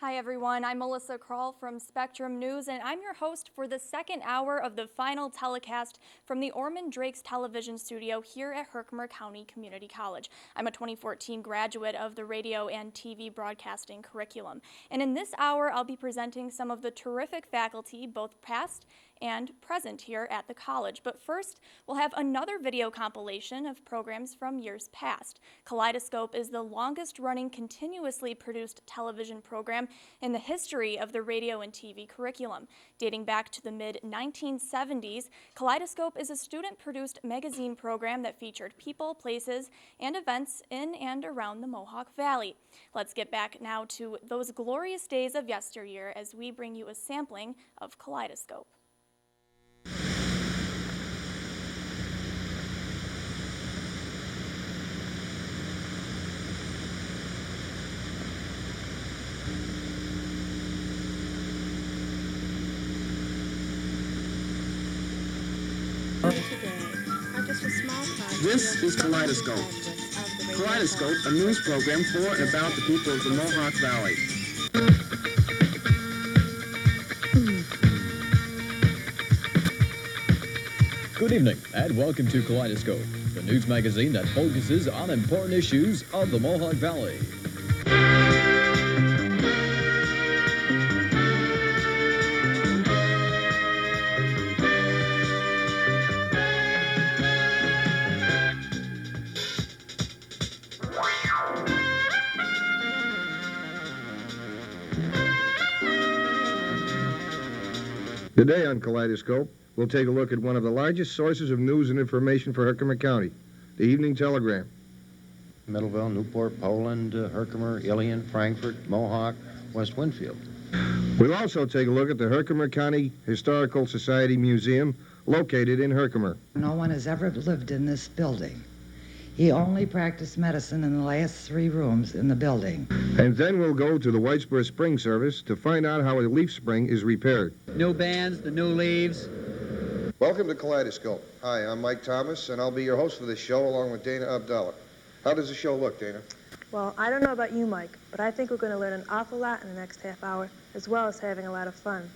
Hi everyone, I'm Melissa Kroll from Spectrum News, and I'm your host for the second hour of the final telecast from the Ormond Drakes television studio here at Herkimer County Community College. I'm a 2014 graduate of the radio and TV broadcasting curriculum, and in this hour I'll be presenting some of the terrific faculty, both past and present here at the college. But first, we'll have another video compilation of programs from years past. Kaleidoscope is the longest running continuously produced television program in the history of the radio and TV curriculum. Dating back to the mid-1970s, Kaleidoscope is a student-produced magazine program that featured people, places, and events in and around the Mohawk Valley. Let's get back now to those glorious days of yesteryear as we bring you a sampling of Kaleidoscope. This is Kaleidoscope. Kaleidoscope, a news program for and about the people of the Mohawk Valley. Good evening, and welcome to Kaleidoscope, the news magazine that focuses on important issues of the Mohawk Valley. Today on Kaleidoscope, we'll take a look at one of the largest sources of news and information for Herkimer County, the Evening Telegram. Middleville, Newport, Poland, Herkimer, Ilion, Frankfort, Mohawk, West Winfield. We'll also take a look at the Herkimer County Historical Society Museum, located in Herkimer. No one has ever lived in this building. He only practiced medicine in the last 3 rooms in the building. And then we'll go to the Whitesboro Spring Service to find out how a leaf spring is repaired. New bands, the new leaves. Welcome to Kaleidoscope. Hi, I'm Mike Thomas, and I'll be your host for this show along with Dana Abdallah. How does the show look, Dana? Well, I don't know about you, Mike, but I think we're going to learn an awful lot in the next half hour, as well as having a lot of fun.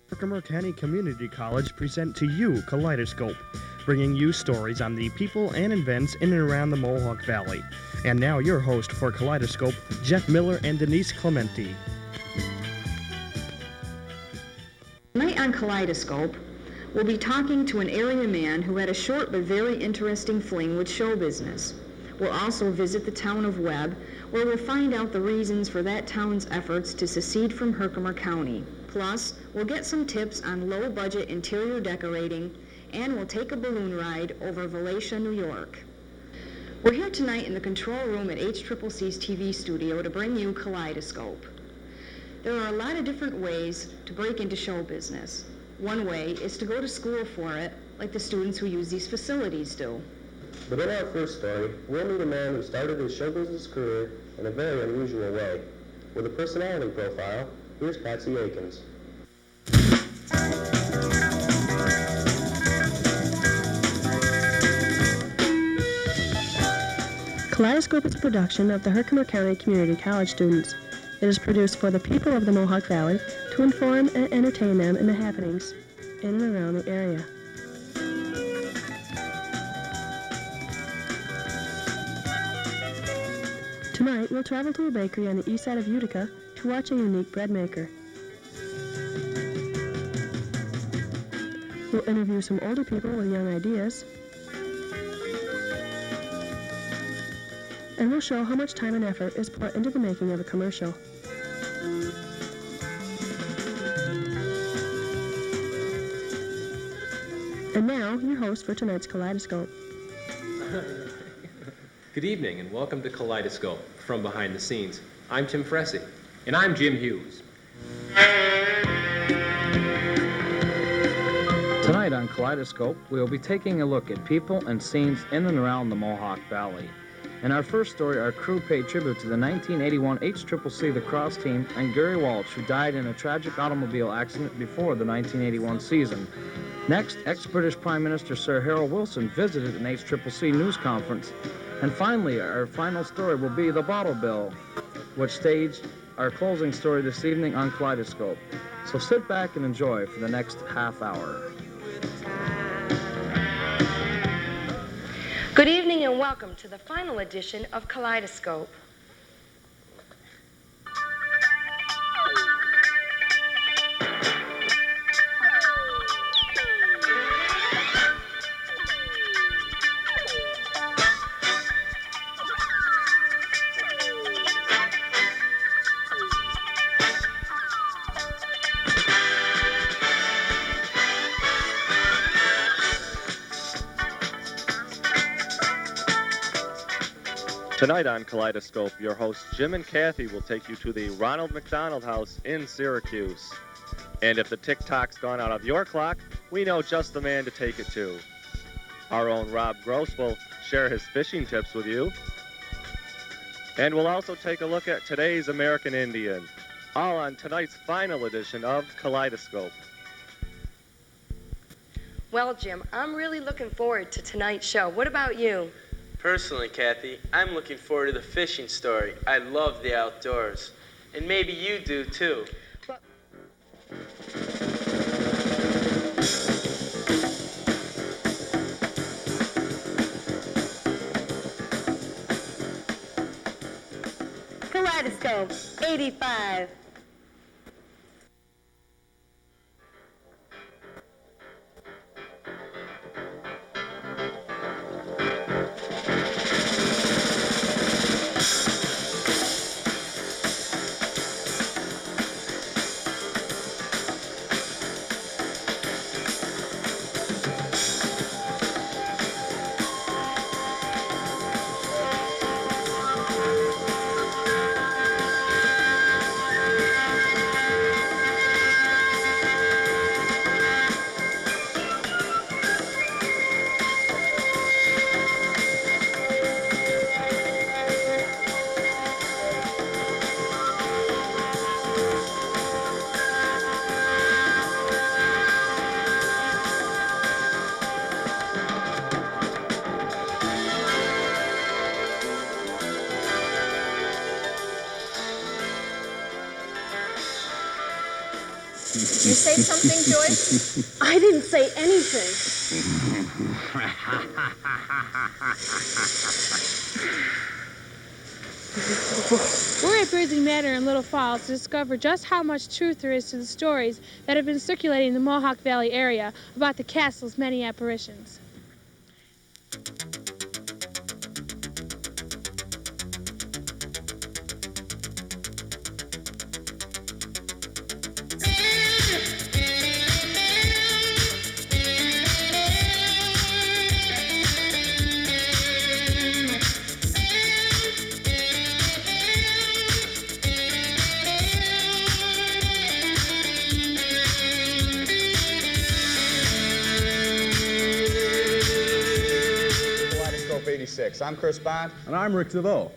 Herkimer County Community College present to you Kaleidoscope, bringing you stories on the people and events in and around the Mohawk Valley. And now your host for Kaleidoscope, Jeff Miller and Denise Clementi. Tonight on Kaleidoscope, we'll be talking to an area man who had a short but very interesting fling with show business. We'll also visit the town of Webb, where we'll find out the reasons for that town's efforts to secede from Herkimer County. Plus, we'll get some tips on low-budget interior decorating, and we'll take a balloon ride over Valatia, New York. We're here tonight in the control room at HCCC's TV studio to bring you Kaleidoscope. There are a lot of different ways to break into show business. One way is to go to school for it, like the students who use these facilities do. But in our first story, we'll meet a man who started his show business career in a very unusual way. With a personality profile, here's Patsy Akins. Kaleidoscope is a production of the Herkimer County Community College students. It is produced for the people of the Mohawk Valley to inform and entertain them in the happenings in and around the area. Tonight, we'll travel to a bakery on the east side of Utica to watch a unique bread maker. We'll interview some older people with young ideas. And we'll show how much time and effort is put into the making of a commercial. And now, your host for tonight's Kaleidoscope. Good evening and welcome to Kaleidoscope from behind the scenes. I'm Tim Fressy. And I'm Jim Hughes. Tonight on Kaleidoscope, we will be taking a look at people and scenes in and around the Mohawk Valley. In our first story, our crew paid tribute to the 1981 HCCC lacrosse team and Gary Walsh, who died in a tragic automobile accident before the 1981 season. Next, ex-British Prime Minister Sir Harold Wilson visited an HCCC news conference. And finally, our final story will be The Bottle Bill, which staged our closing story this evening on Kaleidoscope. So sit back and enjoy for the next half hour. Good evening and welcome to the final edition of Kaleidoscope. Tonight on Kaleidoscope, your hosts Jim and Kathy will take you to the Ronald McDonald House in Syracuse. And if the tick-tock's gone out of your clock, we know just the man to take it to. Our own Rob Gross will share his fishing tips with you. And we'll also take a look at today's American Indian, all on tonight's final edition of Kaleidoscope. Well, Jim, I'm really looking forward to tonight's show. What about you? Personally, Kathy, I'm looking forward to the fishing story. I love the outdoors. And maybe you do, too. Kaleidoscope 85. You say something, Joyce? I didn't say anything. We're at Birdsley Manor in Little Falls to discover just how much truth there is to the stories that have been circulating in the Mohawk Valley area about the castle's many apparitions. I'm Chris Bond. And I'm Rick DeVoe.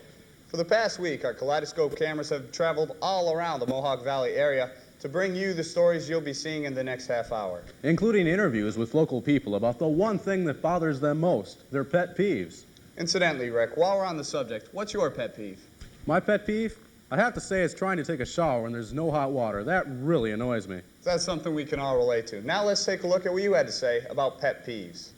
For the past week, our Kaleidoscope cameras have traveled all around the Mohawk Valley area to bring you the stories you'll be seeing in the next half hour. Including interviews with local people about the one thing that bothers them most, their pet peeves. Incidentally, Rick, while we're on the subject, what's your pet peeve? My pet peeve? I have to say it's trying to take a shower when there's no hot water. That really annoys me. That's something we can all relate to. Now let's take a look at what you had to say about pet peeves.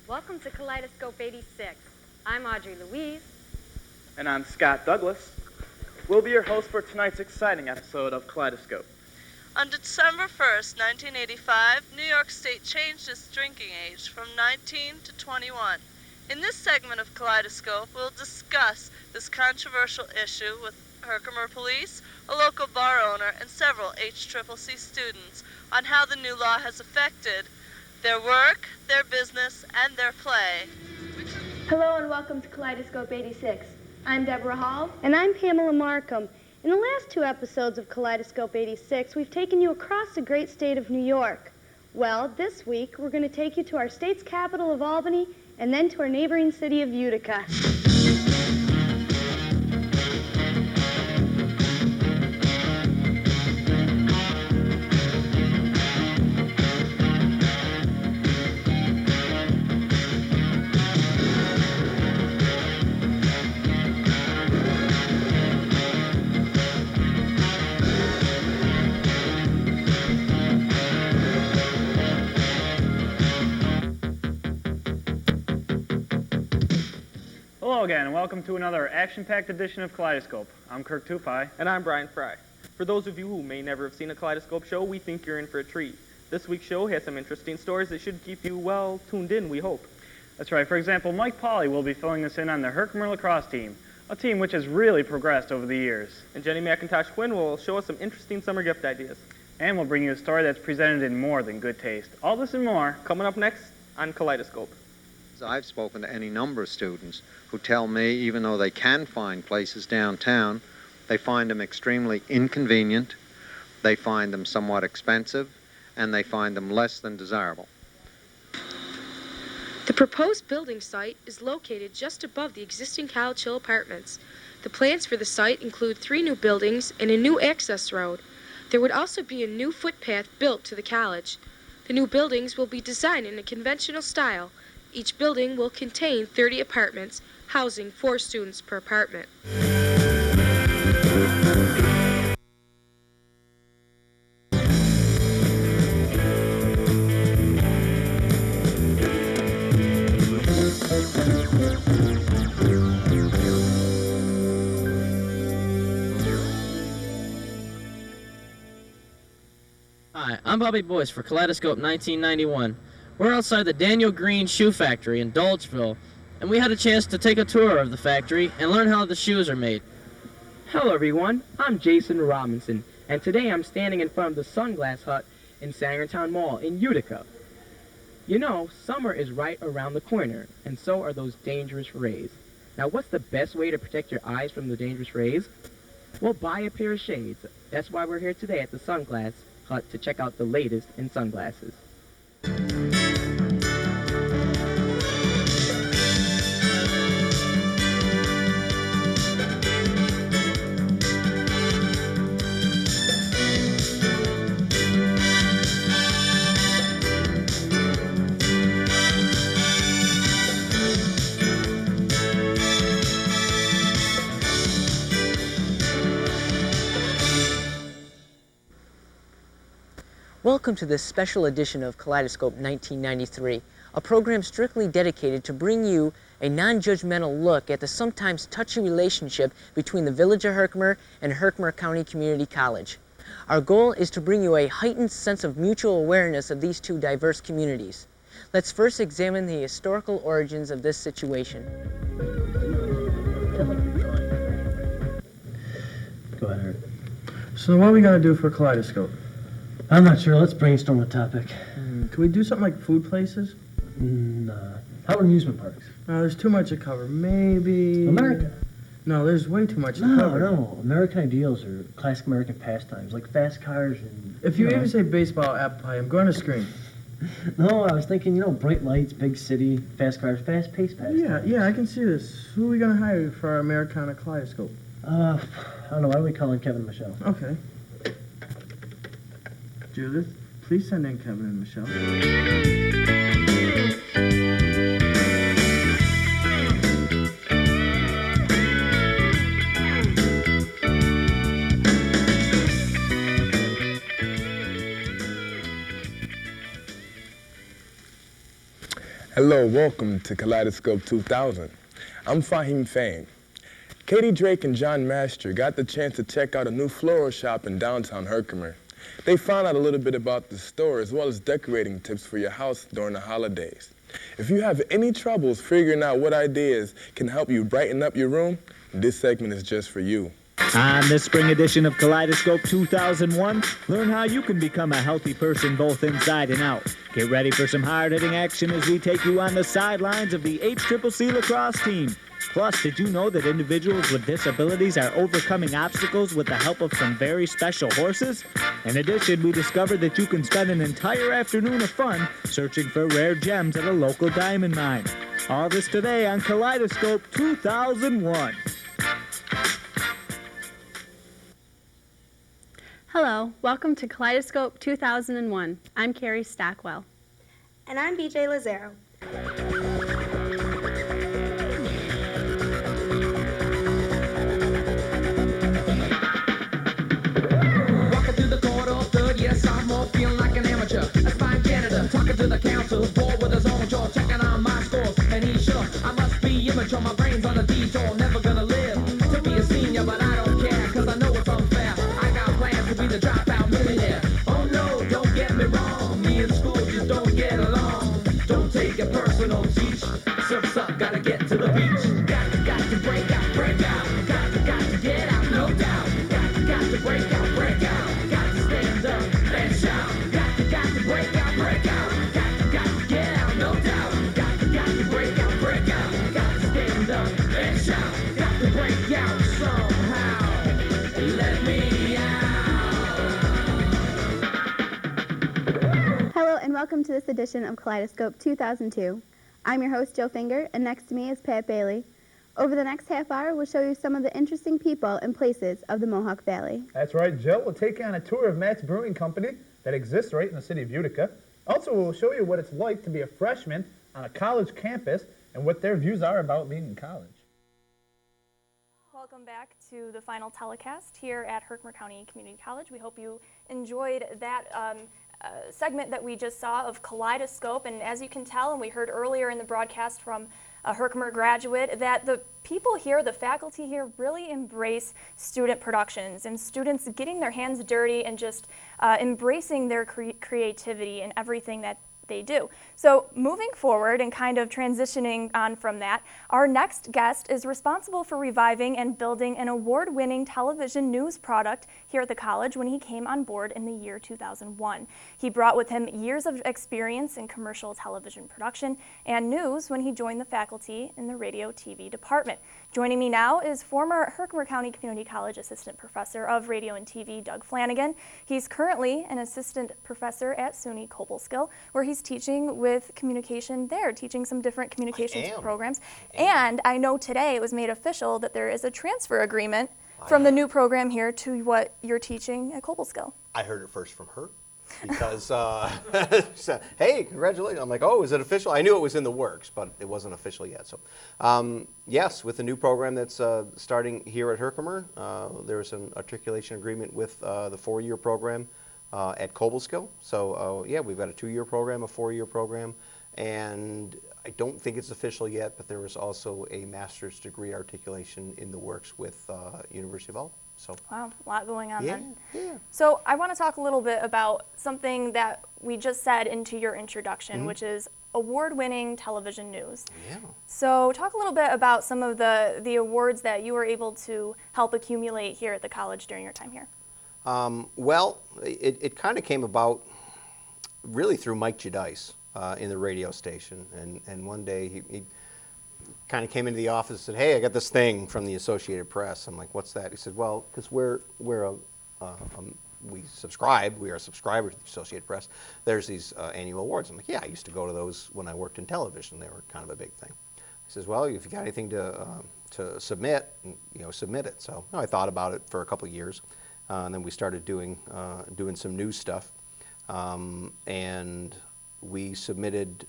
Welcome to Kaleidoscope 86. I'm Audrey Louise. And I'm Scott Douglas. We'll be your host for tonight's exciting episode of Kaleidoscope. On December 1st, 1985, New York State changed its drinking age from 19 to 21. In this segment of Kaleidoscope, we'll discuss this controversial issue with Herkimer police, a local bar owner, and several HCCC students on how the new law has affected their work, their business, and their play. Hello and welcome to Kaleidoscope 86. I'm Deborah Hall. And I'm Pamela Markham. In the last two episodes of Kaleidoscope 86, we've taken you across the great state of New York. Well, this week, we're going to take you to our state's capital of Albany and then to our neighboring city of Utica. Hello again, and welcome to another action-packed edition of Kaleidoscope. I'm Kirk Tupai. And I'm Brian Fry. For those of you who may never have seen a Kaleidoscope show, we think you're in for a treat. This week's show has some interesting stories that should keep you, well, tuned in, we hope. That's right. For example, Mike Pauley will be filling us in on the Herkimer lacrosse team, a team which has really progressed over the years. And Jenny McIntosh Quinn will show us some interesting summer gift ideas. And we'll bring you a story that's presented in more than good taste. All this and more coming up next on Kaleidoscope. I've spoken to any number of students who tell me, even though they can find places downtown, they find them extremely inconvenient, they find them somewhat expensive, and they find them less than desirable. The proposed building site is located just above the existing College Hill apartments. The plans for the site include 3 new buildings and a new access road. There would also be a new footpath built to the college. The new buildings will be designed in a conventional style. Each building will contain 30 apartments, housing 4 students per apartment. Hi, I'm Bobby Boyce for Kaleidoscope 1991. We're outside the Daniel Green Shoe Factory in Dulceville, and we had a chance to take a tour of the factory and learn how the shoes are made. Hello everyone, I'm Jason Robinson, and today I'm standing in front of the Sunglass Hut in Sangertown Mall in Utica. You know, summer is right around the corner, and so are those dangerous rays. Now what's the best way to protect your eyes from the dangerous rays? Well, buy a pair of shades. That's why we're here today at the Sunglass Hut to check out the latest in sunglasses. Welcome to this special edition of Kaleidoscope 1993, a program strictly dedicated to bring you a non-judgmental look at the sometimes touchy relationship between the village of Herkimer and Herkimer County Community College. Our goal is to bring you a heightened sense of mutual awareness of these two diverse communities. Let's first examine the historical origins of this situation. Go ahead, Eric. So what are we going to do for Kaleidoscope? I'm not sure. Let's brainstorm a topic. Can we do something like food places? Nah. How about amusement parks? No, there's too much to cover. Maybe... America. No, there's way too much to cover. No. American ideals are classic American pastimes, like fast cars and... If you even say baseball, apple pie, I'm going to scream. No, I was thinking, bright lights, big city, fast cars, fast-paced pastimes. Yeah, I can see this. Who are we going to hire for our Americana Kaleidoscope? I don't know. Why are we calling Kevin and Michelle? Okay. Judith, please send in Kevin and Michelle. Hello, welcome to Kaleidoscope 2000. I'm Fahim Fain. Katie Drake and John Master got the chance to check out a new floral shop in downtown Herkimer. They found out a little bit about the store as well as decorating tips for your house during the holidays. If you have any troubles figuring out what ideas can help you brighten up your room, this segment is just for you. On this spring edition of Kaleidoscope 2001, learn how you can become a healthy person both inside and out. Get ready for some hard-hitting action as we take you on the sidelines of the HCCC lacrosse team. Plus, did you know that individuals with disabilities are overcoming obstacles with the help of some very special horses? In addition, we discovered that you can spend an entire afternoon of fun searching for rare gems at a local diamond mine. All this today on Kaleidoscope 2001. Hello, welcome to Kaleidoscope 2001. I'm Carrie Stockwell. And I'm BJ Lazaro. Walking through the corridor, third year sophomore, feeling like an amateur. A fine janitor, talking to the council, bored with his own jaw, checking on my scores. And he's sure I must be immature, my brain's on a detour, never gonna live to be a senior, but I don't care, cause I know it's unfair. I got plans to be the dropout millionaire. Oh no, don't get me wrong, me and school just don't get along. Don't take it personal, teach. Surf's up, gotta get to the beach. Got to break out, break out. Got to get out, no doubt. Got to break out, break out. Got to stand up and shout. Got to break out, break out. Got to get out, no doubt. Got to break out, break out. Got to stand up and shout. Got to break out somehow. Let me Hello and welcome to this edition of Kaleidoscope 2002. I'm your host, Joe Finger, and next to me is Pat Bailey. Over the next half hour, we'll show you some of the interesting people and places of the Mohawk Valley. That's right, Jill. We'll take you on a tour of Matt's Brewing Company that exists right in the city of Utica. Also, we'll show you what it's like to be a freshman on a college campus and what their views are about being in college. Welcome back to the final telecast here at Herkimer County Community College. We hope you enjoyed that segment that we just saw of Kaleidoscope, and as you can tell, and we heard earlier in the broadcast from a Herkimer graduate, that the people here, the faculty here, really embrace student productions and students getting their hands dirty and just embracing their creativity in everything that they do. So moving forward and kind of transitioning on from that, our next guest is responsible for reviving and building an award-winning television news product here at the college when he came on board in the year 2001. He brought with him years of experience in commercial television production and news when he joined the faculty in the radio TV department. Joining me now is former Herkimer County Community College Assistant Professor of Radio and TV, Doug Flanagan. He's currently an assistant professor at SUNY Cobleskill, where he's teaching with communication there, teaching some different communications programs. And I know today it was made official that there is a transfer agreement from the new program here to what you're teaching at Cobleskill. I heard it first from her. Because, said, hey, congratulations. I'm like, oh, is it official? I knew it was in the works, but it wasn't official yet. So, yes, with the new program that's starting here at Herkimer, there's an articulation agreement with the 4-year program at Cobleskill. So, yeah, we've got a 2-year program, a 4-year program, and I don't think it's official yet, but there is also a master's degree articulation in the works with University of Hull. So. Wow, a lot going on then. Yeah. So I want to talk a little bit about something that we just said into your introduction, which is award-winning television news. Yeah. So talk a little bit about some of the awards that you were able to help accumulate here at the college during your time here. Well, it kind of came about really through Mike Giudice in the radio station. And one day he kind of came into the office and said, hey, I got this thing from the Associated Press. I'm like, what's that? He said, well, because we are a subscriber to the Associated Press. There's these annual awards. I'm like, yeah, I used to go to those when I worked in television. They were kind of a big thing. He says, well, if you got anything to submit, submit it. So I thought about it for a couple of years. And then we started doing some news stuff. And we submitted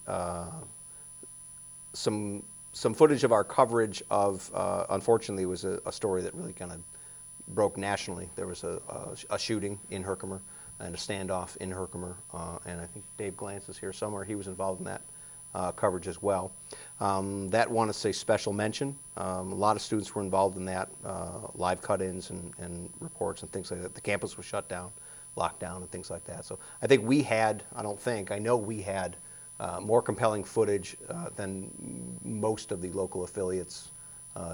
some footage of our coverage of, unfortunately, it was a story that really kind of broke nationally. There was a shooting in Herkimer and a standoff in Herkimer, and I think Dave Glantz is here somewhere. He was involved in that. coverage as well. That won us a special mention. A lot of students were involved in that, live cut-ins and reports and things like that. The campus was shut down, locked down, and things like that. So I think I know we had more compelling footage than most of the local affiliates,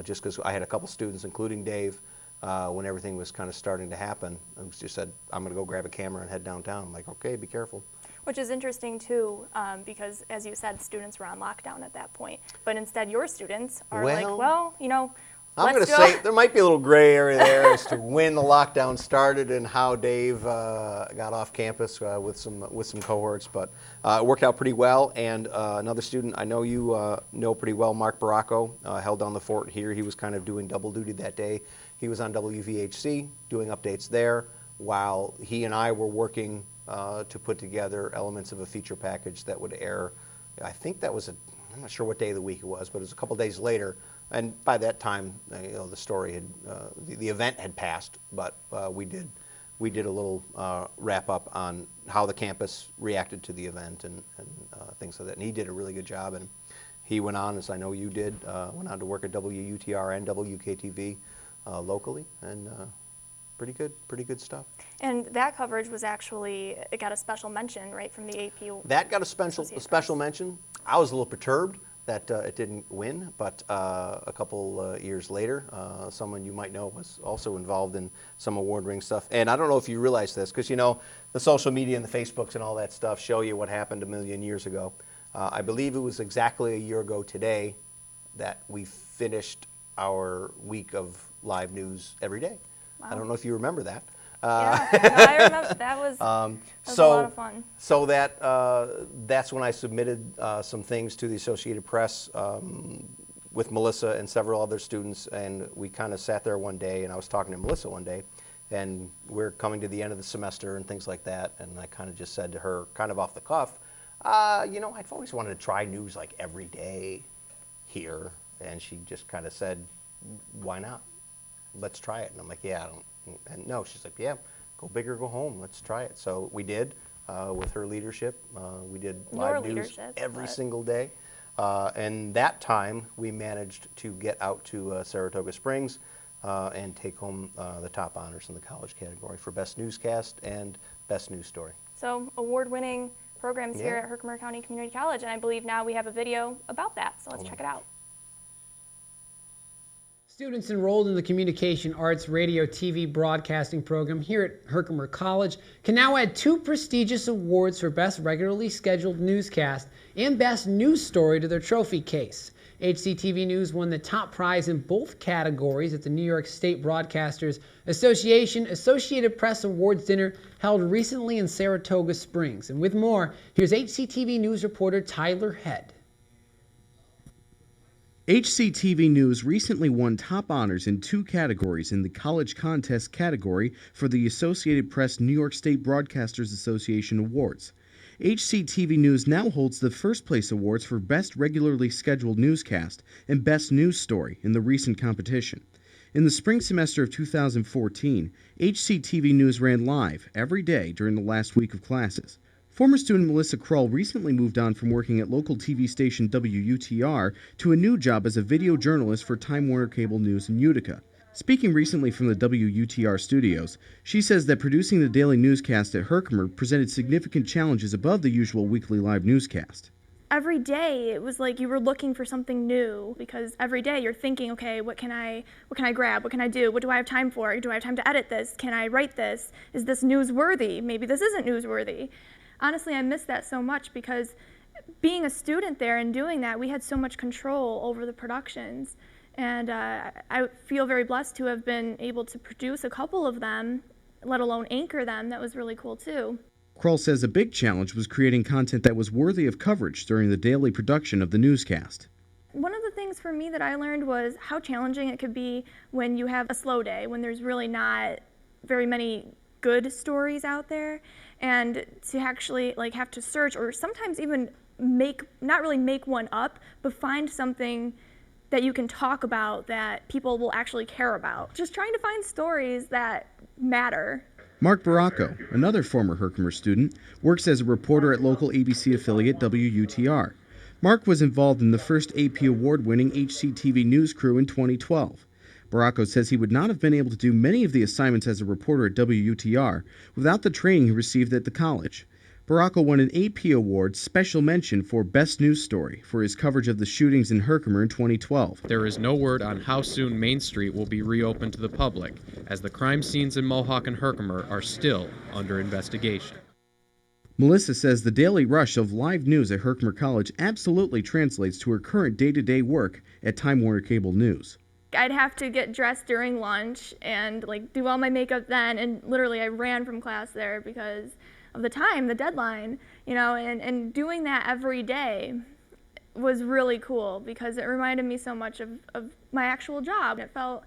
just because I had a couple students, including Dave, when everything was kind of starting to happen, and just said, I'm going to go grab a camera and head downtown. I'm like, okay, be careful. Which is interesting too, because as you said, students were on lockdown at that point. But instead your students are like, well, you know, I'm going to say there might be a little gray area there as to when the lockdown started and how Dave got off campus with some cohorts, but it worked out pretty well. And another student I know you know pretty well, Mark Baracco, held down the fort here. He was kind of doing double duty that day. He was on WVHC doing updates there, while he and I were working to put together elements of a feature package that would air. I think that was I'm not sure what day of the week it was, but it was a couple days later. And by that time, the story had, the event had passed, but we did a little wrap up on how the campus reacted to the event and things like that. And he did a really good job. And he went on, as I know you did, went on to work at WUTR and WKTV locally, and pretty good stuff. And that coverage was actually, it got a special mention, right, from the AP. That got a special mention. I was a little perturbed that it didn't win, but a couple years later, someone you might know was also involved in some award-winning stuff. And I don't know if you realize this, because, you know, the social media and the Facebooks and all that stuff show you what happened a million years ago. I believe it was exactly a year ago today that we finished our week of live news every day. Wow. I don't know if you remember that. Yeah, no, I remember. That was a lot of fun. So that's when I submitted some things to the Associated Press with Melissa and several other students, and we kind of sat there one day, and I was talking to Melissa one day, and we're coming to the end of the semester and things like that, and I kind of just said to her, kind of off the cuff, you know, I've always wanted to try news like every day here, and she just kind of said, why not? Let's try it. And I'm like, yeah, I don't. And no, she's like, yeah, go big or go home. Let's try it. So we did, with her leadership. We did live news every single day. And that time, we managed to get out to Saratoga Springs and take home the top honors in the college category for Best Newscast and Best News Story. So award-winning programs here at Herkimer County Community College, and I believe now we have a video about that. So let's check it out. Students enrolled in the Communication Arts Radio TV broadcasting program here at Herkimer College can now add 2 prestigious awards for Best Regularly Scheduled Newscast and Best News Story to their trophy case. HCTV News won the top prize in both categories at the New York State Broadcasters Association Associated Press Awards dinner held recently in Saratoga Springs. And with more, here's HCTV News reporter Tyler Head. HCTV News recently won top honors in 2 categories in the College Contest category for the Associated Press New York State Broadcasters Association Awards. HCTV News now holds the first place awards for Best Regularly Scheduled Newscast and Best News Story in the recent competition. In the spring semester of 2014, HCTV News ran live every day during the last week of classes. Former student Melissa Krull recently moved on from working at local TV station WUTR to a new job as a video journalist for Time Warner Cable News in Utica. Speaking recently from the WUTR studios, she says that producing the daily newscast at Herkimer presented significant challenges above the usual weekly live newscast. Every day it was like you were looking for something new, because every day you're thinking, okay, what can I grab? What can I do? What do I have time for? Do I have time to edit this? Can I write this? Is this newsworthy? Maybe this isn't newsworthy. Honestly, I miss that so much, because being a student there and doing that, we had so much control over the productions. And I feel very blessed to have been able to produce a couple of them, let alone anchor them. That was really cool too. Krull says a big challenge was creating content that was worthy of coverage during the daily production of the newscast. One of the things for me that I learned was how challenging it could be when you have a slow day, when there's really not very many good stories out there, and to actually have to search, or sometimes even not really make one up, but find something that you can talk about that people will actually care about. Just trying to find stories that matter. Mark Baracco, another former Herkimer student, works as a reporter at local ABC affiliate WUTR. Mark was involved in the first AP award-winning HCTV news crew in 2012. Baracco says he would not have been able to do many of the assignments as a reporter at WUTR without the training he received at the college. Baracco won an AP Award Special Mention for Best News Story for his coverage of the shootings in Herkimer in 2012. There is no word on how soon Main Street will be reopened to the public, as the crime scenes in Mohawk and Herkimer are still under investigation. Melissa says the daily rush of live news at Herkimer College absolutely translates to her current day-to-day work at Time Warner Cable News. I'd have to get dressed during lunch and do all my makeup then, and literally I ran from class there because of the time, the deadline, and doing that every day was really cool because it reminded me so much of my actual job. It felt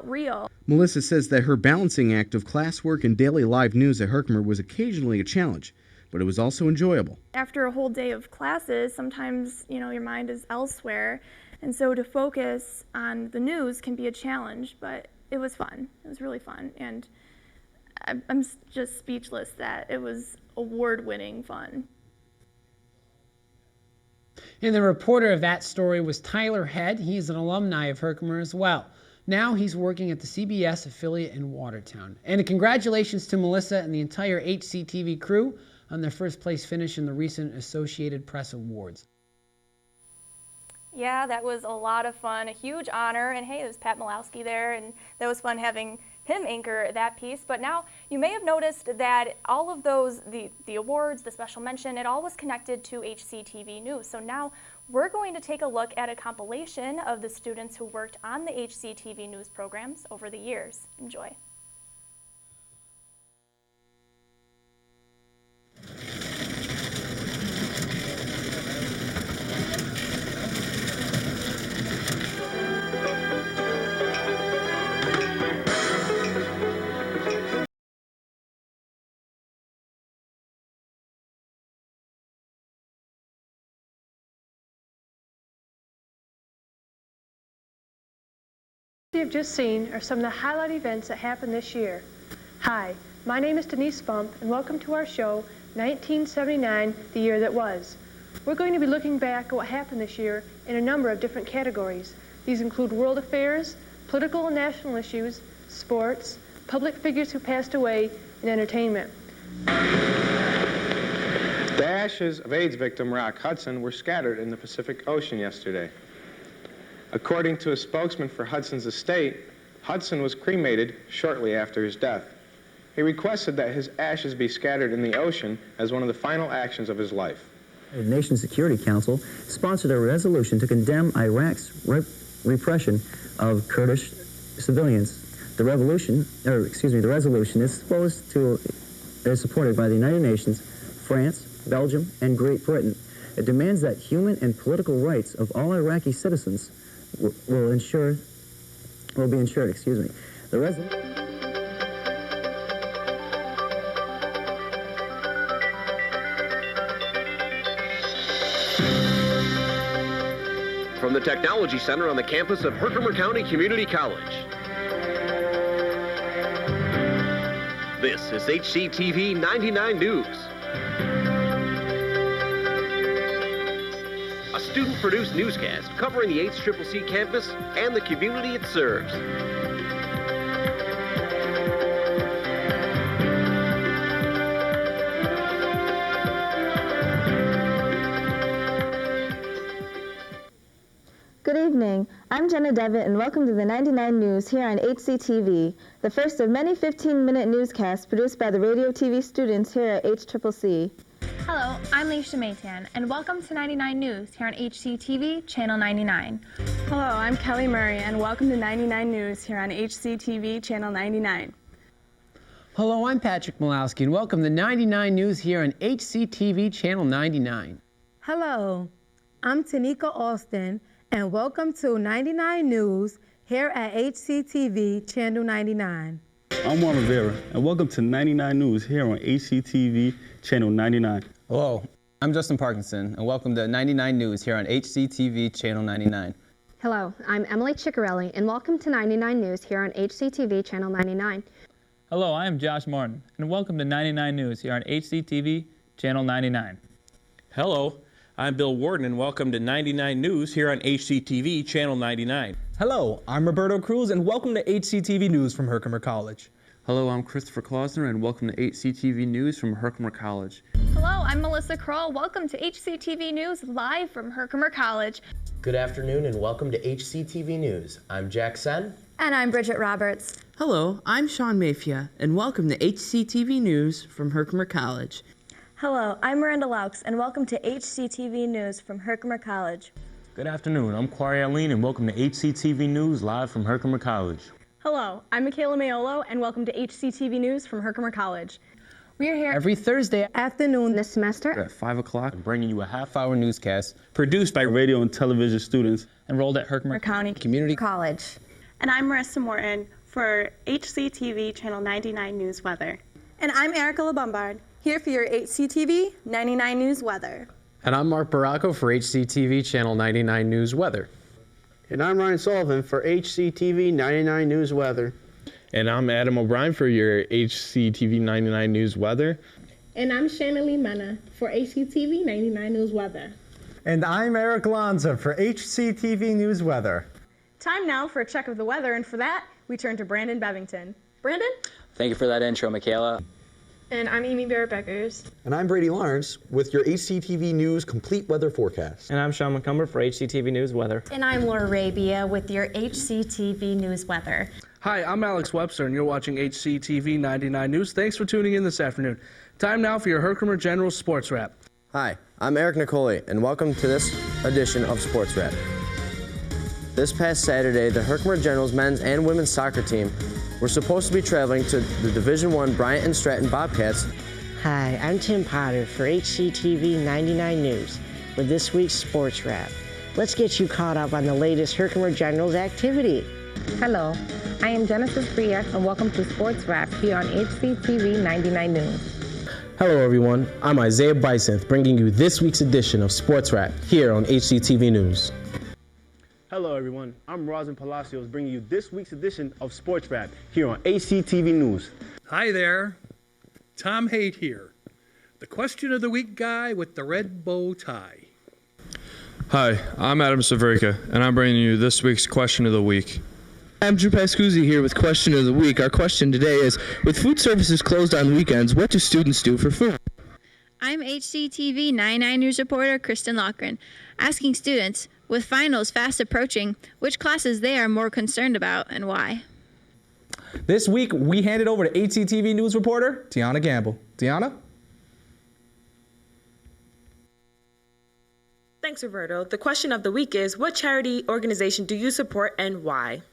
real. Melissa says that her balancing act of classwork and daily live news at Herkimer was occasionally a challenge, but it was also enjoyable. After a whole day of classes, sometimes, your mind is elsewhere, and so to focus on the news can be a challenge, but it was fun. It was really fun, and I'm just speechless that it was award-winning fun. And the reporter of that story was Tyler Head. He's an alumni of Herkimer as well. Now he's working at the CBS affiliate in Watertown. And congratulations to Melissa and the entire HCTV crew on their first place finish in the recent Associated Press Awards. Yeah, that was a lot of fun, a huge honor, and hey, it was Pat Malowski there, and that was fun having him anchor that piece. But now you may have noticed that all of those, the awards, the special mention, it all was connected to HCTV News. So now we're going to take a look at a compilation of the students who worked on the HCTV News programs over the years. Enjoy. What you have just seen are some of the highlight events that happened this year. Hi, my name is Denise Bump, and welcome to our show, 1979, the year that was. We're going to be looking back at what happened this year in a number of different categories. These include world affairs, political and national issues, sports, public figures who passed away, and entertainment. The ashes of AIDS victim Rock Hudson were scattered in the Pacific Ocean yesterday. According to a spokesman for Hudson's estate, Hudson was cremated shortly after his death. He requested that his ashes be scattered in the ocean as one of the final actions of his life. The Nations Security Council sponsored a resolution to condemn Iraq's repression of Kurdish civilians. The resolution is supported by the United Nations, France, Belgium, and Great Britain. It demands that human and political rights of all Iraqi citizens will be ensured. The resolution. From the Technology Center on the campus of Herkimer County Community College. This is HCTV 99 News. A student-produced newscast covering the HCCC campus and the community it serves. Good evening. I'm Jenna Devitt, and welcome to the 99 News here on HCTV, the first of many 15-minute newscasts produced by the radio TV students here at HCCC. Hello, I'm Leisha Maytan, and welcome to 99 News here on HCTV Channel 99. Hello, I'm Kelly Murray, and welcome to 99 News here on HCTV Channel 99. Hello, I'm Patrick Malowski, and welcome to 99 News here on HCTV Channel 99. Hello, I'm Tanika Austin, and welcome to 99 News here at HCTV Channel 99. I'm Juan Rivera, and welcome to 99 News here on HCTV Channel 99. Hello, I'm Justin Parkinson, and welcome to 99 News here on HCTV Channel 99. Hello, I'm Emily Ciccarelli, and welcome to 99 News here on HCTV Channel 99. Hello, I am Josh Martin, and welcome to 99 News here on HCTV Channel 99. Hello, I'm Bill Warden, and welcome to 99 News here on HCTV Channel 99. Hello, I'm Roberto Cruz, and welcome to HCTV News from Herkimer College. Hello, I'm Christopher Klausner, and welcome to HCTV News from Herkimer College. Hello, I'm Melissa Kroll. Welcome to HCTV News live from Herkimer College. Good afternoon and welcome to HCTV News. I'm Jack Sen. And I'm Bridget Roberts. Hello, I'm Sean Mayfia, and welcome to HCTV News from Herkimer College. Hello, I'm Miranda Laux, and welcome to HCTV News from Herkimer College. Good afternoon, I'm Quarry Eileen, and welcome to HCTV News live from Herkimer College. Hello, I'm Michaela Mayolo, and welcome to HCTV News from Herkimer College. We are here every Thursday afternoon this semester at 5 o'clock, bringing you a half-hour newscast produced by radio and television students enrolled at Herkimer County Community College. And I'm Marissa Morton for HCTV Channel 99 News Weather. And I'm Erica LaBombard, here for your HCTV 99 News Weather. And I'm Mark Baracco for HCTV Channel 99 News Weather. And I'm Ryan Sullivan for HCTV 99 News Weather. And I'm Adam O'Brien for your HCTV 99 News Weather. And I'm Shanna Lee Mena for HCTV 99 News Weather. And I'm Eric Lanza for HCTV News Weather. Time now for a check of the weather, and for that, we turn to Brandon Bevington. Brandon? Thank you for that intro, Michaela. And I'm Amy Barrett-Beckers. And I'm Brady Lawrence with your HCTV News Complete Weather Forecast. And I'm Sean McCumber for HCTV News Weather. And I'm Laura Rabia with your HCTV News Weather. Hi, I'm Alex Webster, and you're watching HCTV 99 News. Thanks for tuning in this afternoon. Time now for your Herkimer General Sports Wrap. Hi, I'm Eric Nicoli, and welcome to this edition of Sports Wrap. This past Saturday, the Herkimer Generals men's and women's soccer team were supposed to be traveling to the Division I Bryant and Stratton Bobcats. Hi, I'm Tim Potter for HCTV 99 News with this week's Sports Wrap. Let's get you caught up on the latest Herkimer Generals activity. Hello, I am Genesis Bria, and welcome to Sports Wrap here on HCTV 99 News. Hello everyone, I'm Isaiah Bysonth bringing you this week's edition of Sports Wrap here on HCTV News. Hello everyone, I'm Rosin Palacios bringing you this week's edition of Sports Wrap here on HCTV News. Hi there, Tom Haight here, the question of the week guy with the red bow tie. Hi, I'm Adam Savrika, and I'm bringing you this week's question of the week. I'm Drew Pascuzzi here with question of the week. Our question today is, with food services closed on weekends, what do students do for food? I'm HCTV 99 News reporter Kristen Lochran, asking students, with finals fast approaching, which classes they are more concerned about and why. This week, we hand it over to HCTV News reporter Tiana Gamble. Tiana? Thanks, Roberto. The question of the week is, what charity organization do you support and why?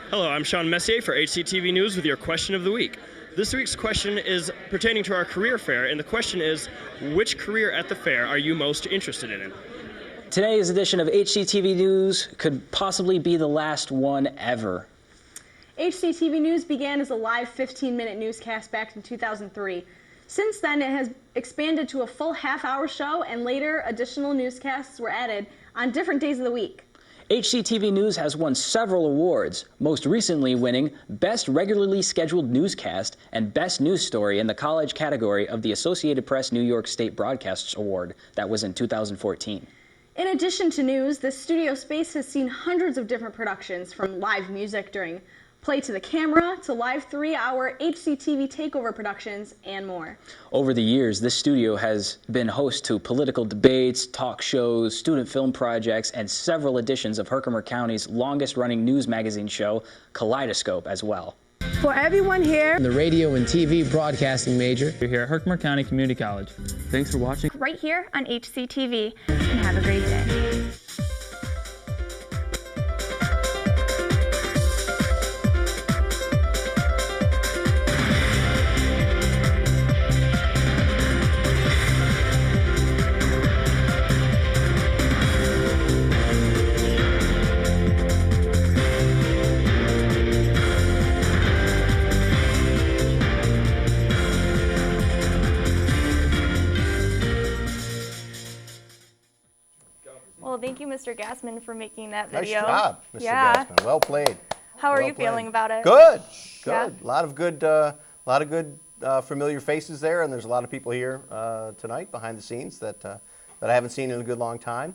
Hello, I'm Sean Messier for HCTV News with your question of the week. This week's question is pertaining to our career fair, and the question is, which career at the fair are you most interested in? Today's edition of HCTV News could possibly be the last one ever. HCTV News began as a live 15-minute newscast back in 2003. Since then, it has expanded to a full half-hour show, and later additional newscasts were added on different days of the week. HCTV News has won several awards, most recently winning Best Regularly Scheduled Newscast and Best News Story in the college category of the Associated Press New York State Broadcasts Award. That was in 2014. In addition to news, the studio space has seen hundreds of different productions, from live music during Play to the Camera to live 3-hour HCTV takeover productions and more. Over the years, this studio has been host to political debates, talk shows, student film projects, and several editions of Herkimer County's longest-running news magazine show, Kaleidoscope, as well. For everyone here, The radio and TV broadcasting major. We're here at Herkimer County Community College. Thanks for watching. Right here on HCTV, and have a great day. Well, thank you, Mr. Gassman, for making that video. Nice job, Mr. Yeah. Gassman. Well played. How are Well you played. feeling about it? Good. Good. Yeah. A lot of good familiar faces there, and there's a lot of people here tonight behind the scenes that that I haven't seen in a good long time.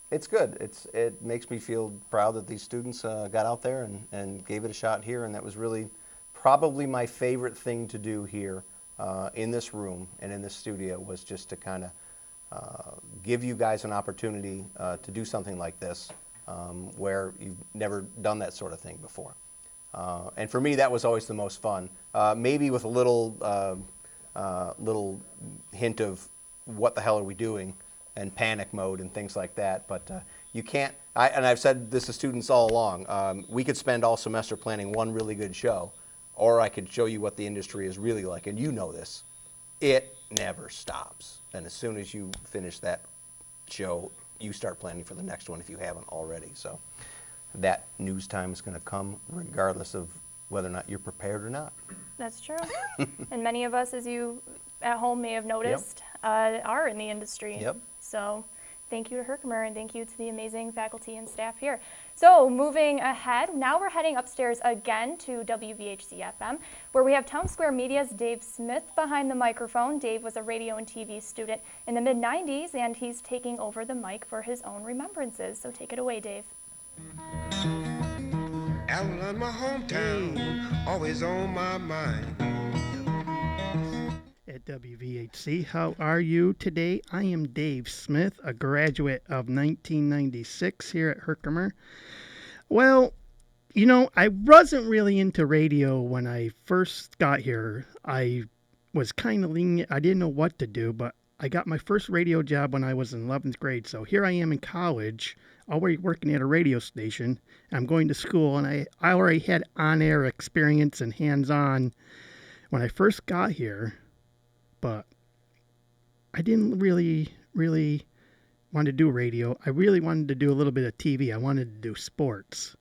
It's good. It makes me feel proud that these students got out there and gave it a shot here, and that was really probably my favorite thing to do here in this room and in this studio, was just to kind of give you guys an opportunity to do something like this where you've never done that sort of thing before. And for me, that was always the most fun. Maybe with a little hint of what the hell are we doing, and panic mode and things like that. But you can't, and I've said this to students all along, we could spend all semester planning one really good show, or I could show you what the industry is really like, and you know this. It never stops. And as soon as you finish that show, you start planning for the next one if you haven't already. So that news time is going to come regardless of whether or not you're prepared or not. That's true. And many of us, as you at home may have noticed, are in the industry. Yep. So thank you to Herkimer, and thank you to the amazing faculty and staff here. So moving ahead, now we're heading upstairs again to WVHC-FM, where we have Town Square Media's Dave Smith behind the microphone. Dave was a radio and TV student in the mid-90s, and he's taking over the mic for his own remembrances. So take it away, Dave. Avalon, my hometown, always on my mind. At WVHC, how are you today? I am Dave Smith, a graduate of 1996 here at Herkimer. Well, you know, I wasn't really into radio when I first got here. I was kind of lenient. I didn't know what to do, but I got my first radio job when I was in 11th grade. So here I am in college, already working at a radio station. I'm going to school, and I already had on-air experience and hands-on when I first got here. But I didn't really want to do radio. I really wanted to do a little bit of TV. I wanted to do sports.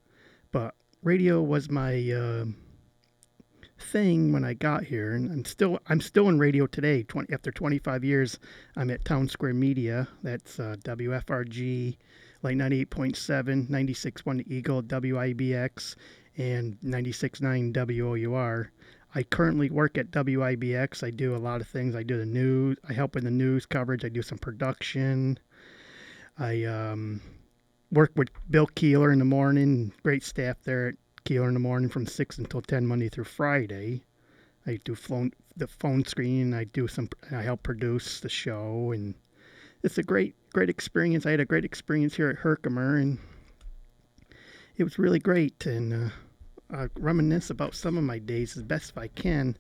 But radio was my thing when I got here, and I'm still in radio today. After 25 years, I'm at Town Square Media. That's WFRG, like 98.7, 96.1 Eagle, WIBX, and 96.9 WOUR. I currently work at WIBX. I do a lot of things. I do the news. I help with the news coverage. I do some production. I work with Bill Keeler in the morning. Great staff there at Keeler in the morning from 6 until 10 Monday through Friday. I do the phone screen. I help produce the show, and it's a great experience. I had a great experience here at Herkimer, and it was really great. And reminisce about some of my days as best I can,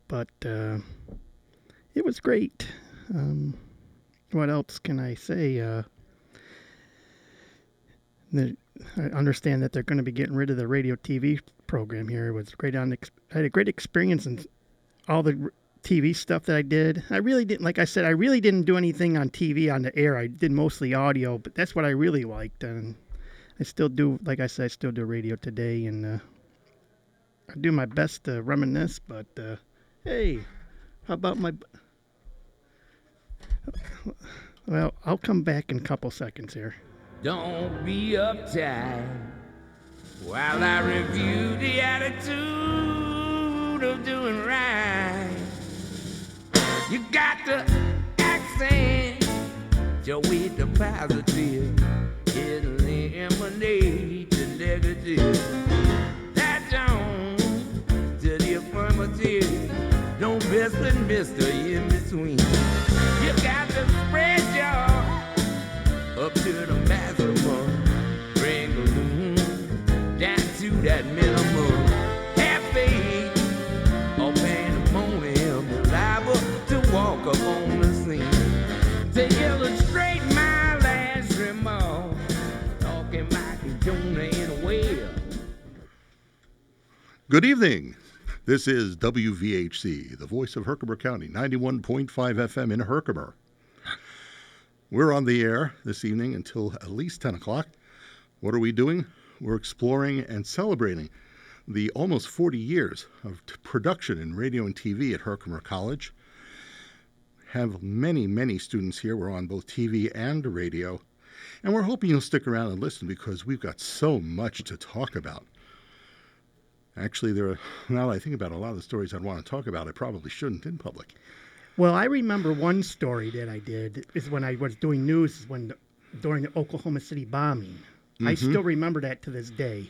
but it was great. What else can I say? I understand that they're going to be getting rid of the radio TV program here. It was great. I had a great experience in all the TV stuff that I did. I really didn't, like I said, I really didn't do anything on TV on the air. I did mostly audio, but that's what I really liked. And I still do, like I said, I still do radio today, and I do my best to reminisce, but hey, how about well, I'll come back in a couple seconds here. Don't be uptight while I review the attitude of doing right. You got the accent, you're with the positive, it'll eliminate the negative. That's on to the affirmative, no Mr. and Mr. in between. You got to spread your up to the maximum, bring the room down to that minimum. Have faith or pandemonium, you're liable to walk up on the scene. To illustrate my last remark, talking Michael Jonah in a whale. Good evening. This is WVHC, the voice of Herkimer County, 91.5 FM in Herkimer. We're on the air this evening until at least 10 o'clock. What are we doing? We're exploring and celebrating the almost 40 years of production in radio and TV at Herkimer College. Have many, many students here. We're on both TV and radio. And we're hoping you'll stick around and listen because we've got so much to talk about. Actually, now that I think about a lot of the stories I'd want to talk about, I probably shouldn't in public. Well, I remember one story that I did is when I was doing news during the Oklahoma City bombing. I still remember that to this day.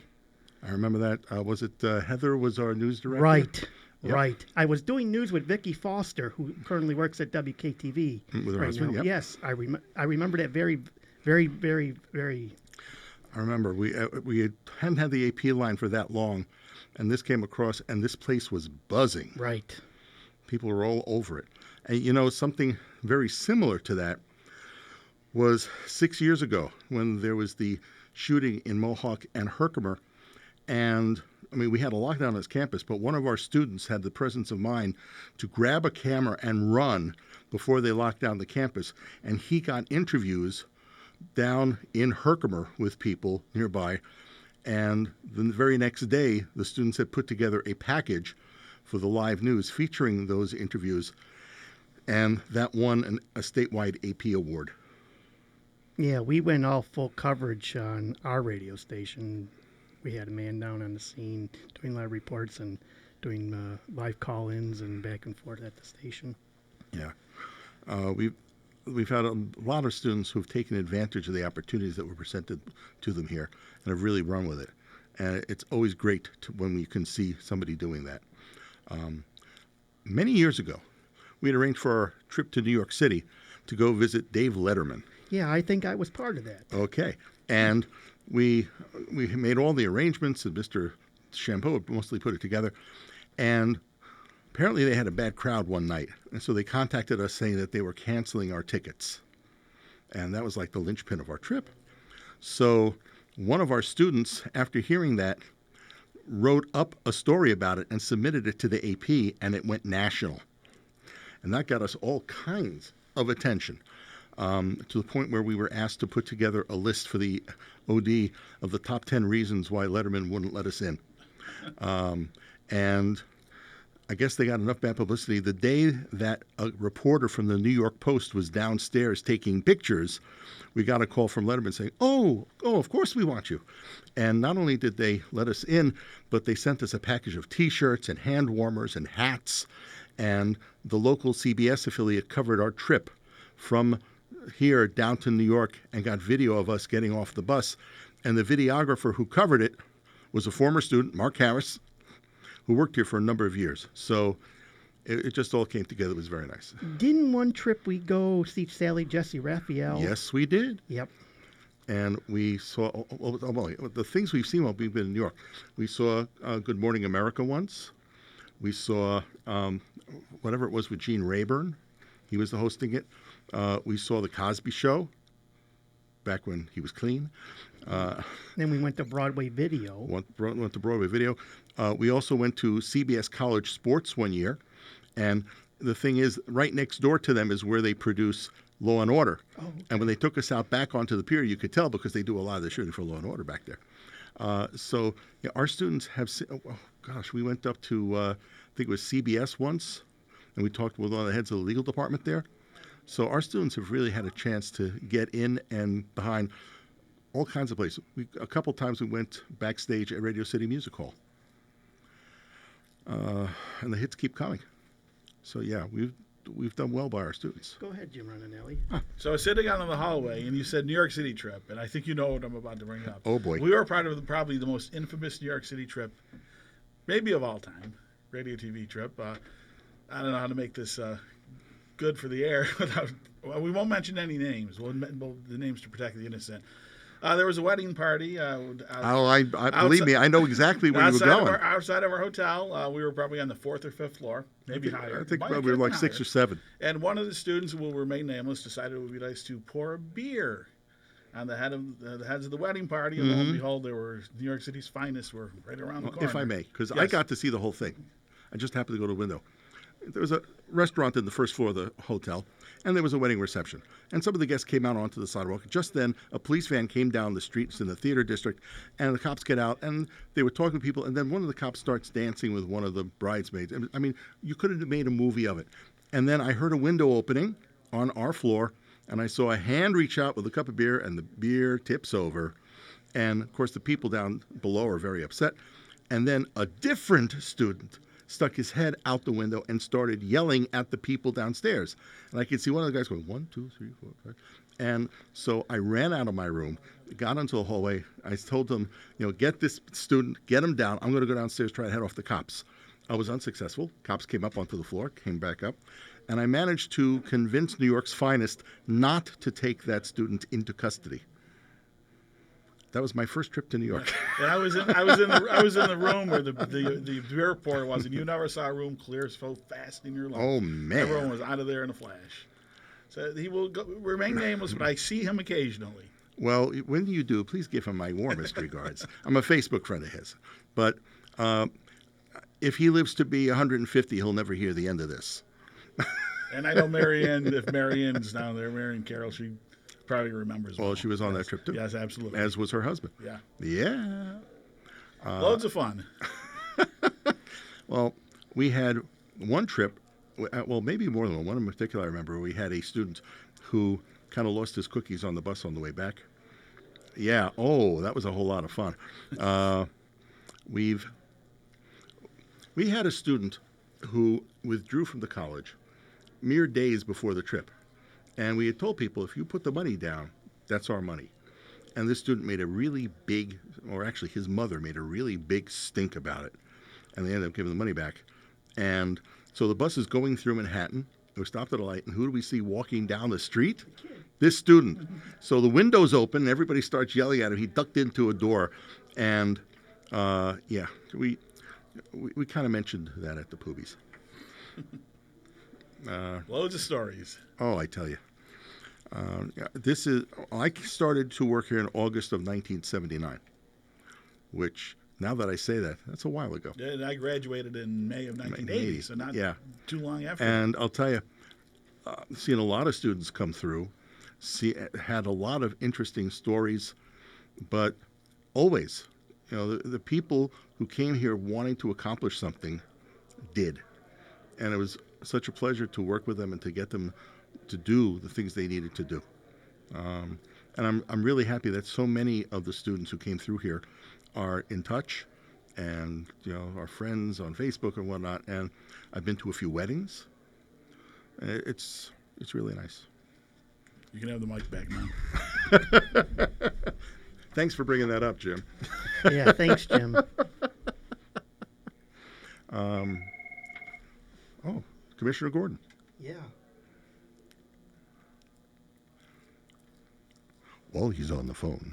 I remember that. Was it Heather was our news director? Right. Yep. Right. I was doing news with Vicki Foster, who currently works at WKTV. With her right husband, now. yep. Yes, I remember that very, very, very, very. I remember we hadn't had the AP line for that long, and this came across, and this place was buzzing. Right. People were all over it. And something very similar to that was 6 years ago when there was the shooting in Mohawk and Herkimer, and we had a lockdown on this campus, but one of our students had the presence of mind to grab a camera and run before they locked down the campus. And he got interviews down in Herkimer with people nearby. And the very next day, the students had put together a package for the live news featuring those interviews. And that won a statewide AP award. Yeah, we went all full coverage on our radio station. We had a man down on the scene doing live reports and doing live call-ins and back and forth at the station. Yeah. We've had a lot of students who've taken advantage of the opportunities that were presented to them here and have really run with it. And it's always great when you can see somebody doing that. Many years ago, we had arranged for our trip to New York City to go visit Dave Letterman. Yeah, I think I was part of that. Okay. And we made all the arrangements, and Mr. Champeau mostly put it together. And apparently they had a bad crowd one night. And so they contacted us saying that they were canceling our tickets. And that was like the linchpin of our trip. So one of our students, after hearing that, wrote up a story about it and submitted it to the AP, and it went national. And that got us all kinds of attention, to the point where we were asked to put together a list for the OD of the top 10 reasons why Letterman wouldn't let us in. And I guess they got enough bad publicity. The day that a reporter from the New York Post was downstairs taking pictures, we got a call from Letterman saying, oh, of course we want you. And not only did they let us in, but they sent us a package of T-shirts and hand warmers and hats. And the local CBS affiliate covered our trip from here down to New York and got video of us getting off the bus. And the videographer who covered it was a former student, Mark Harris, who worked here for a number of years. So it just all came together. It was very nice. Didn't one trip we go see Sally Jesse Raphael? Yes, we did. Yep. And we saw, the things we've seen while we've been in New York. We saw Good Morning America once. We saw whatever it was with Gene Rayburn. He was hosting it. We saw The Cosby Show back when he was clean. Then we went to Broadway Video. Went to Broadway Video. We also went to CBS College Sports one year. And the thing is, right next door to them is where they produce Law and Order. Oh, okay. And when they took us out back onto the pier, you could tell because they do a lot of the shooting for Law and Order back there. So yeah, our students have, we went up to, I think it was CBS once, and we talked with one of the heads of the legal department there. So our students have really had a chance to get in and behind all kinds of places. A couple times we went backstage at Radio City Music Hall. And the hits keep coming. So yeah, we've done well by our students. Go ahead, Jim Ronanelli. So I was sitting out in the hallway, and you said New York City trip, and I think you know what I'm about to bring up. Oh, boy. We were part of probably the most infamous New York City trip, maybe of all time, radio TV trip. I don't know how to make this good for the air. We won't mention any names. We'll the names to protect the innocent. There was a wedding party. Believe me, I know exactly where you were going. Outside of our hotel, we were probably on the 4th or 5th floor, maybe higher. I think we were like 6 or 7. And one of the students, who will remain nameless, decided it would be nice to pour a beer on the heads of the wedding party. And lo and behold, there were New York City's finest were right around the corner. If I may, because yes. I got to see the whole thing. I just happened to go to the window. There was a restaurant in the first floor of the hotel, and there was a wedding reception. And some of the guests came out onto the sidewalk. Just then, a police van came down the streets in the theater district, and the cops get out, and they were talking to people, and then one of the cops starts dancing with one of the bridesmaids. I mean, you could have made a movie of it. And then I heard a window opening on our floor, and I saw a hand reach out with a cup of beer, and the beer tips over. And, of course, the people down below are very upset. And then a different student stuck his head out the window and started yelling at the people downstairs. And I could see one of the guys going, 1, 2, 3, 4, 5. And so I ran out of my room, got into the hallway. I told them, get this student, get him down. I'm going to go downstairs, try to head off the cops. I was unsuccessful. Cops came up onto the floor, came back up. And I managed to convince New York's finest not to take that student into custody. That was my first trip to New York. And I was in the room where the airport was, and you never saw a room clear so fast in your life. Oh, man. Everyone was out of there in a flash. So he will remain nameless, but I see him occasionally. Well, when you do, please give him my warmest regards. I'm a Facebook friend of his. But if he lives to be 150, he'll never hear the end of this. And I know Marianne, if Marianne's down there, Marianne Carroll, she probably remembers. Well, she was on that trip too. Yes, absolutely. As was her husband. Yeah. Yeah. Loads of fun. Well, we had one trip, well, maybe more than one. One in particular, I remember, we had a student who kind of lost his cookies on the bus on the way back. Yeah. Oh, that was a whole lot of fun. We had a student who withdrew from the college mere days before the trip. And we had told people, if you put the money down, that's our money. And this student made a really big, or actually his mother made a really big stink about it. And they ended up giving the money back. And so the bus is going through Manhattan. We stopped at a light, and who do we see walking down the street? This student. So the window's open, and everybody starts yelling at him. He ducked into a door. And, we kind of mentioned that at the Poobies. Loads of stories. Oh, I tell you. I started to work here in August of 1979, which, now that I say that, that's a while ago. Yeah, and I graduated in May of 1980, so not too long after. And I'll tell you, seeing a lot of students come through, had a lot of interesting stories, but always, the people who came here wanting to accomplish something did. And it was such a pleasure to work with them and to get them to do the things they needed to do. And I'm really happy that so many of the students who came through here are in touch and are friends on Facebook and whatnot. And I've been to a few weddings. It's really nice. You can have the mic back now. Thanks for bringing that up, Jim. Yeah, thanks, Jim. Commissioner Gordon. Yeah. While he's on the phone,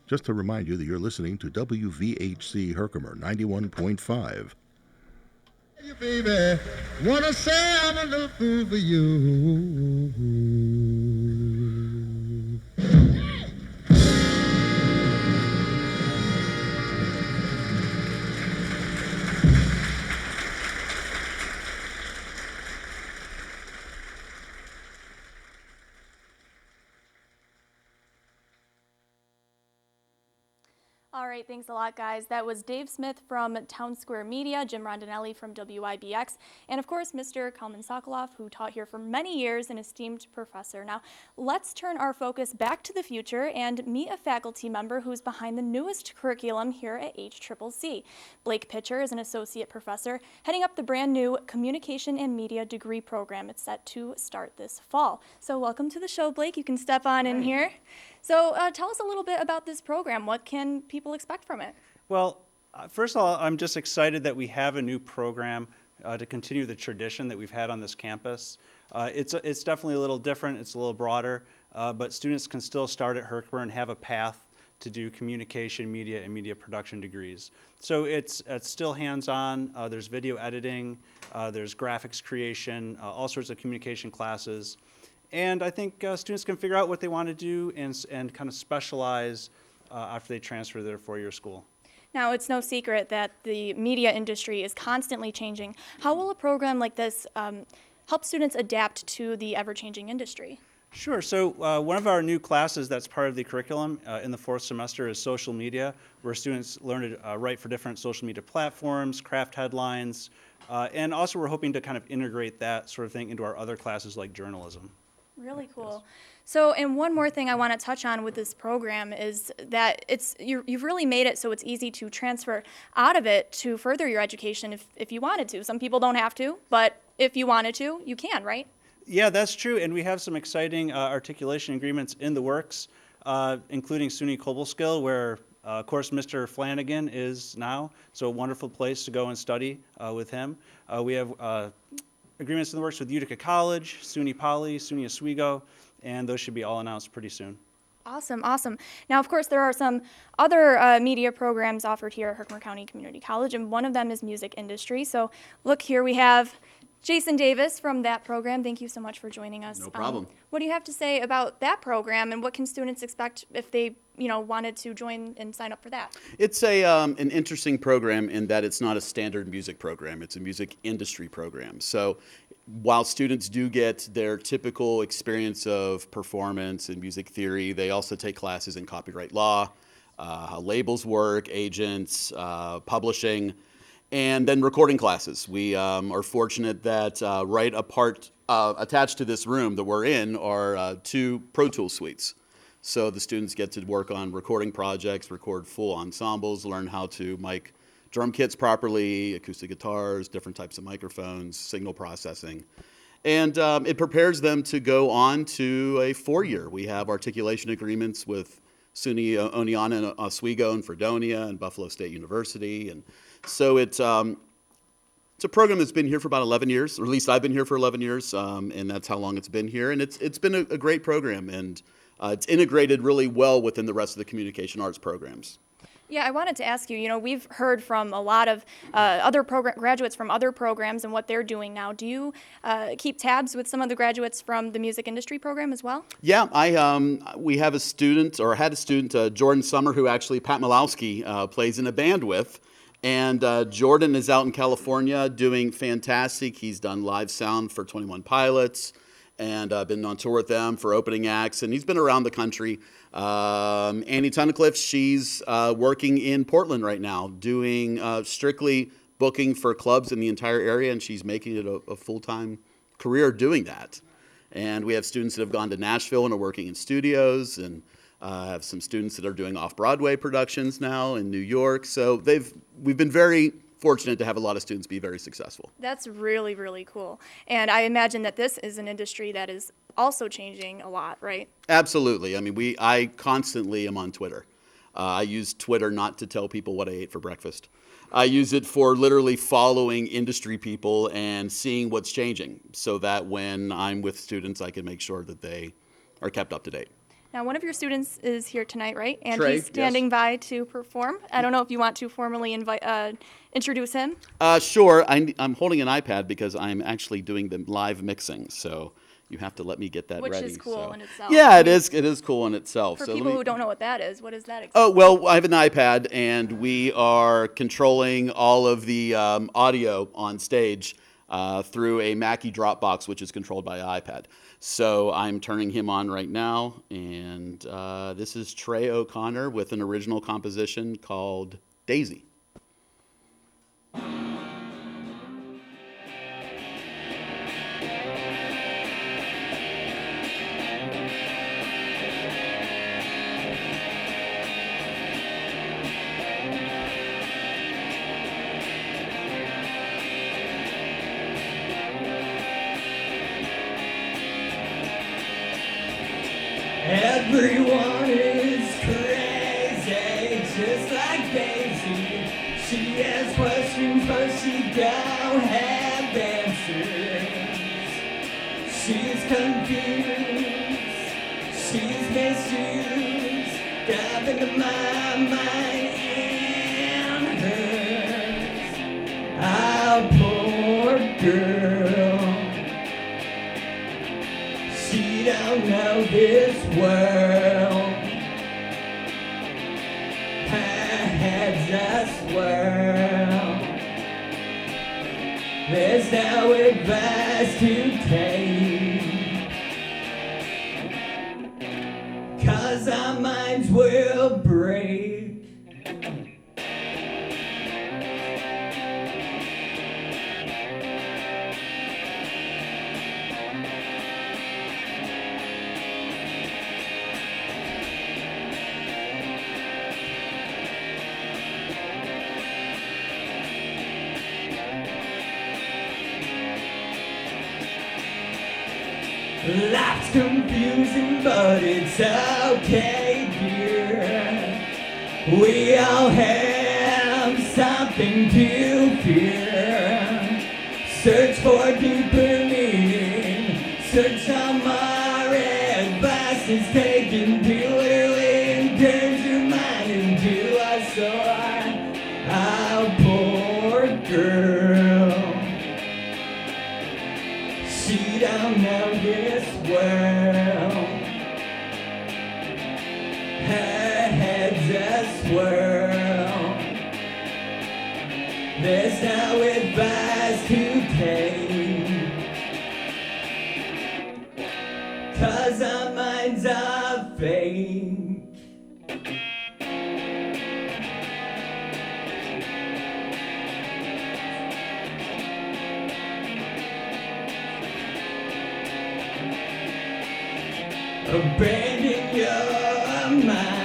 just to remind you that you're listening to WVHC Herkimer 91.5. Hey, baby, wanna say I'm a little fool for you. All right, thanks a lot, guys. That was Dave Smith from Town Square Media, Jim Rondinelli from WIBX, and of course, Mr. Kalman Sokoloff, who taught here for many years, an esteemed professor. Now, let's turn our focus back to the future and meet a faculty member who's behind the newest curriculum here at HCCC. Blake Pitcher is an associate professor heading up the brand new Communication and Media degree program. It's set to start this fall. So welcome to the show, Blake. You can step on in here. So tell us a little bit about this program. What can people expect from it? Well, first of all, I'm just excited that we have a new program to continue the tradition that we've had on this campus. It's definitely a little different. It's a little broader, but students can still start at Herkimer and have a path to do communication, media, and media production degrees. So it's still hands-on. There's video editing, there's graphics creation, all sorts of communication classes. And I think students can figure out what they want to do and kind of specialize after they transfer to their four-year school. Now, it's no secret that the media industry is constantly changing. How will a program like this help students adapt to the ever-changing industry? Sure. So one of our new classes that's part of the curriculum in the fourth semester is social media, where students learn to write for different social media platforms, craft headlines, and also we're hoping to kind of integrate that sort of thing into our other classes like journalism. Really cool. So, and one more thing I want to touch on with this program is that you've really made it so it's easy to transfer out of it to further your education if you wanted to. Some people don't have to, but if you wanted to, you can, right? Yeah, that's true, and we have some exciting articulation agreements in the works, including SUNY Cobleskill, where, of course, Mr. Flanagan is now, so a wonderful place to go and study with him. We have agreements in the works with Utica College, SUNY Poly, SUNY Oswego, and those should be all announced pretty soon. Awesome, awesome. Now, of course, there are some other media programs offered here at Herkimer County Community College, and one of them is music industry. So, look, here we have Jason Davis from that program. Thank you so much for joining us. No problem. What do you have to say about that program, and what can students expect if they, wanted to join and sign up for that? It's an interesting program in that it's not a standard music program. It's a music industry program. So while students do get their typical experience of performance and music theory, they also take classes in copyright law, how labels work, agents, publishing, and then recording classes. We are fortunate that right attached to this room that we're in are 2 Pro Tools suites. So the students get to work on recording projects, record full ensembles, learn how to mic drum kits properly, acoustic guitars, different types of microphones, signal processing. And it prepares them to go on to a 4-year. We have articulation agreements with SUNY Oneonta and Oswego and Fredonia and Buffalo State University. And so it's a program that's been here for about 11 years, or at least I've been here for 11 years, and that's how long it's been here. And it's been a great program, and it's integrated really well within the rest of the communication arts programs. Yeah, I wanted to ask you, we've heard from a lot of other graduates from other programs and what they're doing now. Do you keep tabs with some of the graduates from the music industry program as well? Yeah, we have a student, or had a student, Jordan Summer, who actually Pat Malowski plays in a band with. And Jordan is out in California doing fantastic. He's done live sound for 21 Pilots and been on tour with them for opening acts. And he's been around the country. Annie Tunnicliffe, she's working in Portland right now, doing strictly booking for clubs in the entire area, and she's making it a full-time career doing that. And we have students that have gone to Nashville and are working in studios, and have some students that are doing off-Broadway productions now in New York. So we've been very fortunate to have a lot of students be very successful. That's really, really cool. And I imagine that this is an industry that is also changing a lot, right? Absolutely. I mean, I constantly am on Twitter. I use Twitter not to tell people what I ate for breakfast. I use it for literally following industry people and seeing what's changing, so that when I'm with students, I can make sure that they are kept up to date. Now, one of your students is here tonight, right? And Trey, he's standing by to perform. I don't know if you want to formally introduce him. Sure. I'm holding an iPad because I'm actually doing the live mixing, so you have to let me get that Which ready. is cool in itself. Yeah, it is. It is cool in itself. For So people who don't know what that is, what is that exactly? Oh, well, I have an iPad, and we are controlling all of the audio on stage through a Mackie Dropbox, which is controlled by an iPad. So I'm turning him on right now, and this is Trey O'Connor with an original composition called Daisy. Everyone is crazy, just like Daisy. She has questions, but she don't have answers. She's confused, she's misused, dive into my mind and hers. Our poor girl, she don't know this world. Her head's a swirl. There's no advice to take, 'cause our minds will break. Life's confusing, but it's okay, dear. We all have something to fear. Search for deeper meaning. Search some more advice is taken. Do it, turns your mind into a sword. Oh, poor girl. She don't know this world. Her head's a swirl. There's no advice to take, 'cause our minds are fake. Abandon your mind.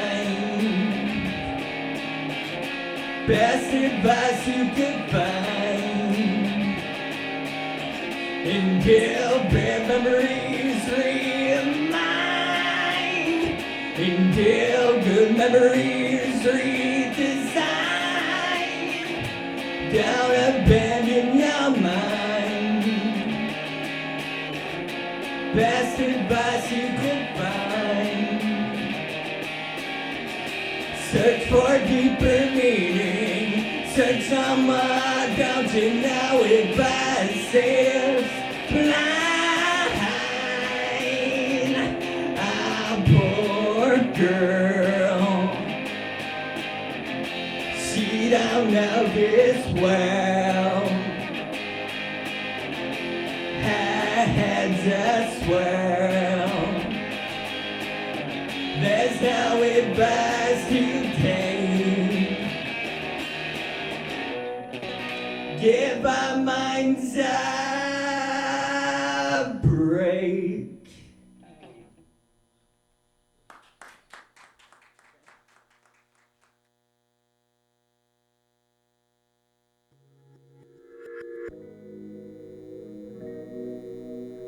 Best advice you could find. Until bad memories remind. Until good memories redesign. Don't abandon your mind. Best advice you could find. Search for deeper meaning. Search somewhere, don't you know advice is blind. Ah, poor girl. She don't know this well. Her head's a swirl. There's no advice to take. Give our minds a